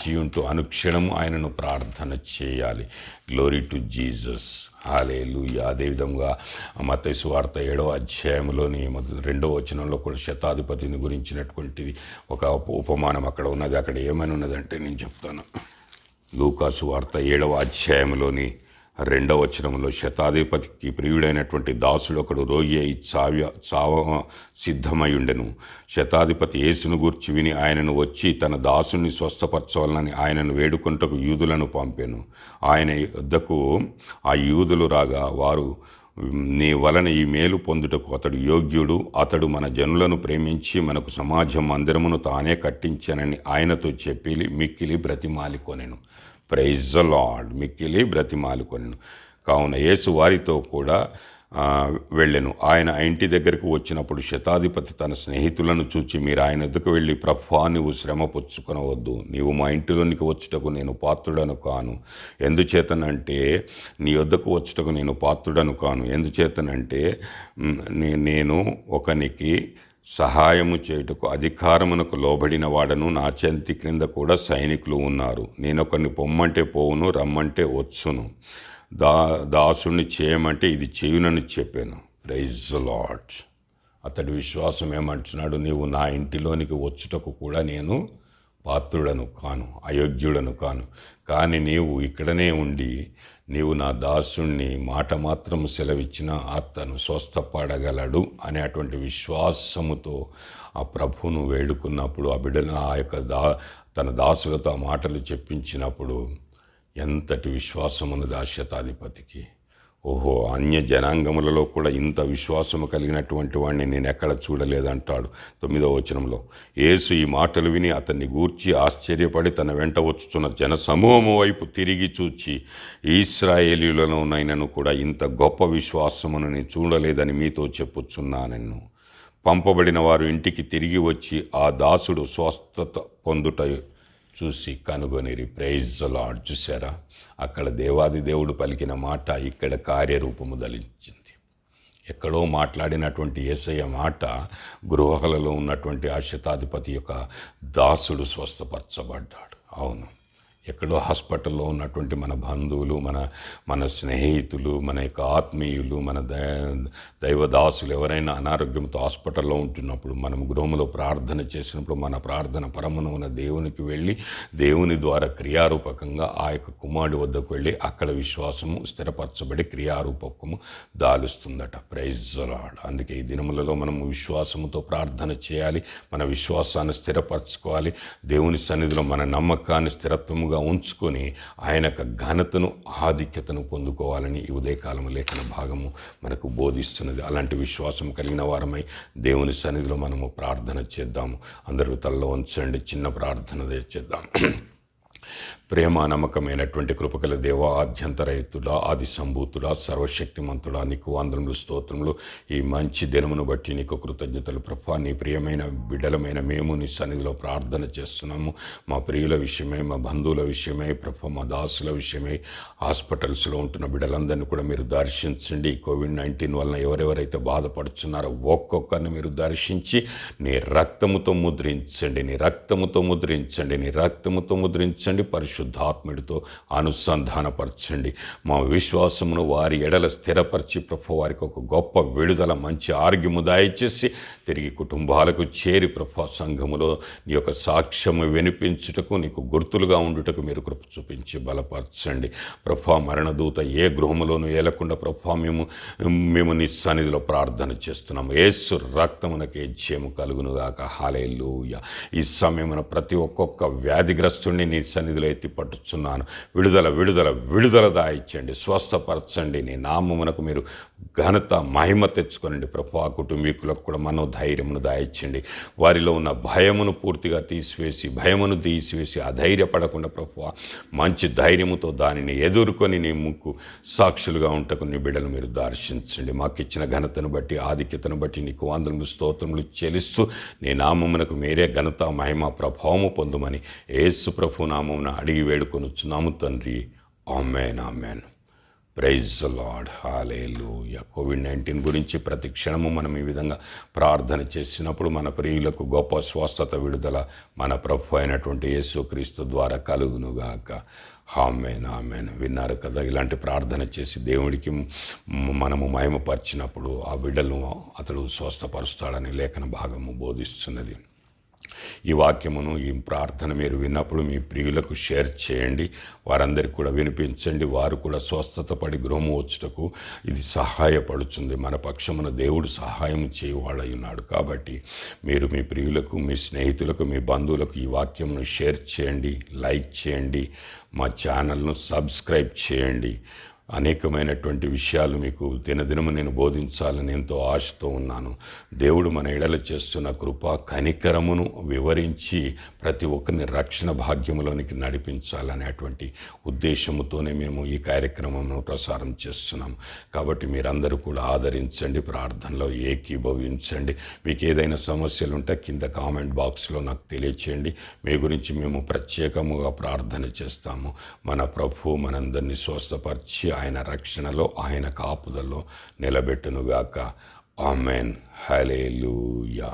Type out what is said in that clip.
వేచి ఉంటూ అనుక్షణము ఆయనను ప్రార్థన చేయాలి. Glory to Jesus. హల్లెలూయా. అదేవిధంగా మత్తయి సువార్త 7వ అధ్యాయంలోని 2వ వచనంలో కూడా శతాధిపతిని గురించినటువంటిది ఒక ఉపమానం అక్కడ ఉన్నది. అక్కడ ఏమని ఉన్నదంటే నేను చెప్తాను. లూకా సువార్త 7వ అధ్యాయంలోని 2వ వచనంలో, శతాధిపతికి ప్రియుడైనటువంటి దాసుడు ఒకడు రోగి అయి చావ సిద్ధమై ఉండెను. శతాధిపతి యేసును గూర్చి విని ఆయనను వచ్చి తన దాసుని స్వస్థపరచవలనని ఆయనను వేడుకొనుటకు యూదులను పంపెను. ఆయన వద్దకు ఆ యూదులు రాగా, వారు నీ వలన ఈ మేలు పొందుటకు అతడు యోగ్యుడు, అతడు మన జనులను ప్రేమించి మనకు సమాజ మందిరమును తానే కట్టించానని ఆయనతో చెప్పి మిక్కిలి బ్రతిమాలికొనెను. Praise the lord. మిక్కిలి బ్రతిమాలుకొనెను. కావున యేసు వారితో కూడా వెళ్ళెను. ఆయన ఇంటి దగ్గరకు వచ్చినప్పుడు శతాధిపతి తన స్నేహితులను చూచి, మీరు ఆయన వద్దకు వెళ్ళి, ప్రభువా, నీవు శ్రమ పుచ్చుకొనవద్దు, నీవు మా ఇంటిలోనికి వచ్చుటకు నేను పాత్రుడను కాను. ఎందుచేతనంటే నీ వద్దకు వచ్చుటకు నేను పాత్రుడను కాను. ఎందుచేతనంటే నేను ఒకనికి సహాయము చేయుటకు అధికారమునకు లోబడిన వాడను, నా చెంతి క్రింద కూడా సైనికులు ఉన్నారు. నేను ఒకరిని పొమ్మంటే పోవును, రమ్మంటే వచ్చును, దాసుని చేయమంటే ఇది చేయునని చెప్పాను. Praise the lord. అతడి విశ్వాసం ఏమంటున్నాడు? నీవు నా ఇంటిలోనికి వచ్చుటకు కూడా నేను పాత్రుడను కాను, అయోగ్యుడను కాను. కానీ నీవు ఇక్కడనే ఉండి నీవు నా దాసుణ్ణి మాట మాత్రం సెలవిచ్చినా అతను స్వస్థపడగలడు అనేటువంటి విశ్వాసముతో ఆ ప్రభువును వేడుకున్నప్పుడు, ఆ బిడ్డను ఆ యొక్క తన దాసులతో ఆ మాటలు చెప్పించినప్పుడు ఎంతటి విశ్వాసం ఉన్నది ఆ శతాధిపతికి. ఓహో, అన్య జనాంగములలో కూడా ఇంత విశ్వాసము కలిగినటువంటి వాడిని నేను ఎక్కడ చూడలేదంటాడు 9వ వచనంలో. యేసు ఈ మాటలు విని అతన్ని గూర్చి ఆశ్చర్యపడి తన వెంట వచ్చుచున్న జన సమూహము వైపు తిరిగి చూచి, ఇశ్రాయేలీయులలోనైనను కూడా ఇంత గొప్ప విశ్వాసమును నేను చూడలేదని మీతో చెప్పుచున్నానెను. పంపబడిన వారు ఇంటికి తిరిగి వచ్చి ఆ దాసుడు స్వస్థత పొందుట చూసి కనుగొనిరి. Praise the lord. చూసారా, అక్కడ దేవాది దేవుడు పలికిన మాట ఇక్కడ కార్యరూపము ధరించింది. ఎక్కడో మాట్లాడినటువంటి యేసయ్య మాట గృహలలో ఉన్నటువంటి ఆ శతాధిపతి యొక్క దాసుడు స్వస్థపరచబడ్డాడు. అవును, ఎక్కడో హాస్పిటల్లో ఉన్నటువంటి మన బంధువులు, మన స్నేహితులు, మన యొక్క ఆత్మీయులు, మన దైవదాసులు ఎవరైనా అనారోగ్యంతో హాస్పిటల్లో ఉంటున్నప్పుడు మనం గృహంలో ప్రార్థన చేసినప్పుడు మన ప్రార్థన పరమున ఉన్న దేవునికి వెళ్ళి దేవుని ద్వారా క్రియారూపకంగా ఆ యొక్క కుమారుడి వద్దకు వెళ్ళి అక్కడ విశ్వాసము స్థిరపరచబడి క్రియారూపకము దాలుస్తుందట. Praise the Lord. అందుకే ఈ దినములలో మనము విశ్వాసముతో ప్రార్థన చేయాలి. మన విశ్వాసాన్ని స్థిరపరచుకోవాలి. దేవుని సన్నిధిలో మన నమ్మకాన్ని స్థిరత్వముగా ఉంచుకొని ఆయన యొక్క ఘనతను, ఆధిక్యతను పొందుకోవాలని ఈ ఉదయకాలం లేఖన భాగము మనకు బోధిస్తున్నది. అలాంటి విశ్వాసం కలిగిన వారమై దేవుని సన్నిధిలో మనము ప్రార్థన చేద్దాము. అందరూ తలలో ఉంచండి, చిన్న ప్రార్థన చేద్దాం. ప్రేమ నమ్మకమైనటువంటి కృపగల దేవ, ఆద్యంతరహితుడా, ఆది సంభూతుడా, సర్వశక్తిమంతుడా, నీకు వందనములు, స్తోత్రములు. ఈ మంచి దినమును బట్టి నీకు కృతజ్ఞతలు ప్రభా. నీ ప్రియమైన బిడ్డలమైన మేము నీ సన్నిధిలో ప్రార్థన చేస్తున్నాము. మా ప్రియుల విషయమై, మా బంధువుల విషయమై ప్రభా, మా దాసుల విషయమై, హాస్పిటల్స్లో ఉంటున్న బిడ్డలందరినీ కూడా మీరు దర్శించండి. కోవిడ్-19 వలన ఎవరెవరైతే బాధపడుతున్నారో ఒక్కొక్కరిని మీరు దర్శించి నీ రక్తముతో ముద్రించండి, నీ రక్తముతో ముద్రించండి, నీ రక్తముతో ముద్రించండి. పరిశుద్ధాత్ముడితో అనుసంధానపరచండి. మా విశ్వాసమును వారి ఎడల స్థిరపరిచి ప్రభు వారికి ఒక గొప్ప విడుదల, మంచి ఆరోగ్యము దయచేసి తిరిగి కుటుంబాలకు చేరి ప్రభు సంఘములో నీ యొక్క సాక్ష్యము వినిపించుటకు, నీకు గుర్తులుగా ఉండుటకు మీరు కృప చూపించి బలపరచండి. ప్రభు మరణదూత ఏ గృహములోనూ ఏలకుండా ప్రభు మేము నీ సన్నిధిలో ప్రార్థన చేస్తున్నాము. యేసు రక్తమునకే జయము కలుగునుగాక. హల్లెలూయా. ఈ సమయమున ప్రతి ఒక్కొక్క వ్యాధిగ్రస్తుడిని నీ సన్నిధిలో ఎత్తి పట్టుచున్నాను. విడుదల విడుదల విడుదల దాయిచ్చండి, స్వస్థపరచండి. నీ నామమునకు మీరు ఘనత, మహిమ తెచ్చుకోనండి ప్రభు. ఆ కుటుంబీకులకు కూడా మనోధైర్యమును దాయిచ్చండి. వారిలో ఉన్న భయమును పూర్తిగా భయమును తీసివేసి అధైర్యపడకుండా ప్రభు మంచి ధైర్యముతో దానిని ఎదుర్కొని నీ ముక్కు సాక్షులుగా ఉంటకు నీ బిడ్డలు మీరు దర్శించండి. మాకు ఇచ్చిన ఘనతను బట్టి, ఆధిక్యతను బట్టి నీకు వందనములు, స్తోత్రములు చెల్లిస్తూ నీ నామమునకు మీరే ఘనత, మహిమ, ప్రభావము పొందుమని యేసు ప్రభు నామమున అడిగి వేడుకొనుచున్నాము తండ్రి. ఆమేన్, ఆమేన్. ప్రైజ్ లార్డ్, హల్లెలూయా. కోవిడ్-19 గురించి ప్రతి క్షణము మనం ఈ విధంగా ప్రార్థన చేసినప్పుడు మన ప్రియులకు గొప్ప స్వస్థత, విడుదల మన ప్రభు అయినటువంటి యేసుక్రీస్తు ద్వారా కలుగునుగాక. ఆమేన్, ఆమేన్. విన్నారు కదా, ఇలాంటి ప్రార్థన చేసి దేవుడికి మనము మహిమపరిచినప్పుడు ఆ బిడ్డలను అతడు స్వస్థపరుస్తాడని లేఖన భాగము బోధిస్తున్నది. ఈ వాక్యమును, ఈ ప్రార్థన మీరు విన్నప్పుడు మీ ప్రియులకు షేర్ చేయండి, వారందరికీ కూడా వినిపించండి. వారు కూడా స్వస్థత పడి గృహము వచ్చుటకు ఇది సహాయపడుతుంది. మన పక్షమున దేవుడు సహాయం చేయవాడై ఉన్నాడు. కాబట్టి మీరు మీ ప్రియులకు, మీ స్నేహితులకు, మీ బంధువులకు ఈ వాక్యమును షేర్ చేయండి, లైక్ చేయండి, మా ఛానల్ను సబ్స్క్రైబ్ చేయండి. అనేకమైనటువంటి విషయాలు మీకు దినదినము నేను బోధించాలని ఎంతో ఆశతో ఉన్నాను. దేవుడు మన ఎడల చేస్తున్న కృప, కనికరమును వివరించి ప్రతి ఒక్కరిని రక్షణ భాగ్యములోనికి నడిపించాలనేటువంటి ఉద్దేశముతోనే మేము ఈ కార్యక్రమమును ప్రసారం చేస్తున్నాం. కాబట్టి మీరందరూ కూడా ఆదరించండి, ప్రార్థనలో ఏకీభవించండి. మీకు ఏదైనా సమస్యలు ఉంటే కింద కామెంట్ బాక్స్లో నాకు తెలియచేయండి. మీ గురించి మేము ప్రత్యేకముగా ప్రార్థన చేస్తాము. మన ప్రభువు మనందరినీ స్వస్థపరిచి ఆయన రక్షణలో, ఆయన కాపుదల్లో నిలబెట్టునుగాక. ఆమేన్, హల్లెలూయా.